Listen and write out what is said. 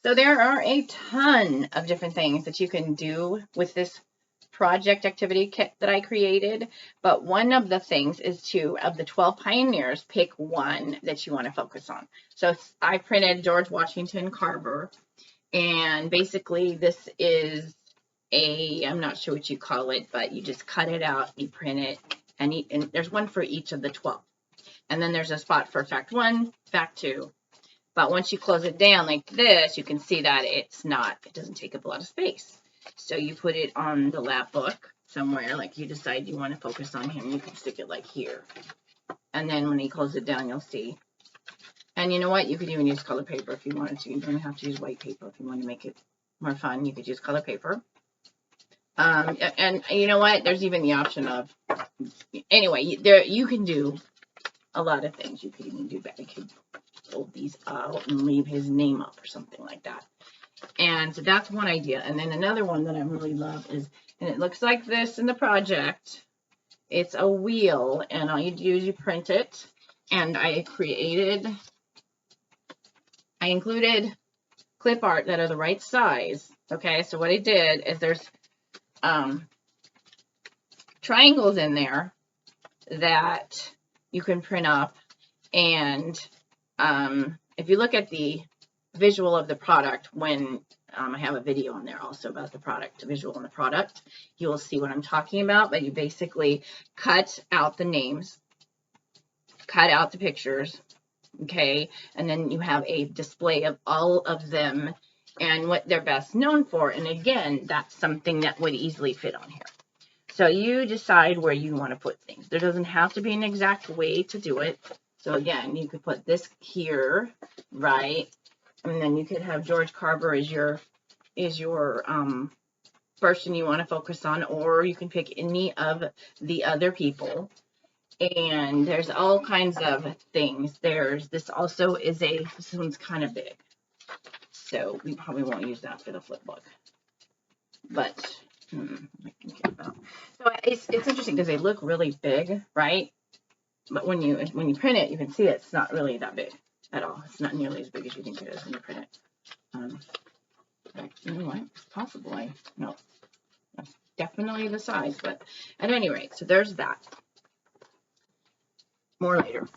So there are a ton of different things that you can do with this project activity kit that I created, but one of the things is to, of the 12 pioneers, pick one that you want to focus on. So I printed George Washington Carver, and basically this is I'm not sure what you call it, but you just cut it out, you print it, and there's one for each of the 12. And then there's a spot for fact 1, fact 2. But once you close it down like this, you can see that it doesn't take up a lot of space. So you put it on the Lapbook somewhere, like you decide you want to focus on him, you can stick it like here. And then when you close it down, you'll see. And you know what? You could even use color paper if you wanted to. You don't have to use white paper if you want to make it more fun. You could use color paper. And you know what? There's even the option of, anyway, you can do a lot of things. You could even do that. You could fold these out and leave his name up or something like that. And so that's one idea. And then another one that I really love is, and it looks like this in the project. It's a wheel, and all you do is you print it. And I included clip art that are the right size. Okay, so what I did is there's triangles in there that you can print up, and if you look at the visual of the product, when I have a video on there also about the product, visual on the product, you will see what I'm talking about. But you basically cut out the names, cut out the pictures, okay, and then you have a display of all of them and what they're best known for. And again, that's something that would easily fit on here. So you decide where you want to put things. There doesn't have to be an exact way to do it. So again, you could put this here, right? And then you could have George Carver as your person you want to focus on, or you can pick any of the other people. And there's all kinds of things. This also is this one's kind of big, so we probably won't use that for the flip book. But so it's interesting because they look really big, right? But when you print it, you can see it's not really that big at all. It's not nearly as big as you think it is when you print it. You know what? It's possible. No, that's definitely the size. But at any rate, so there's that. More later.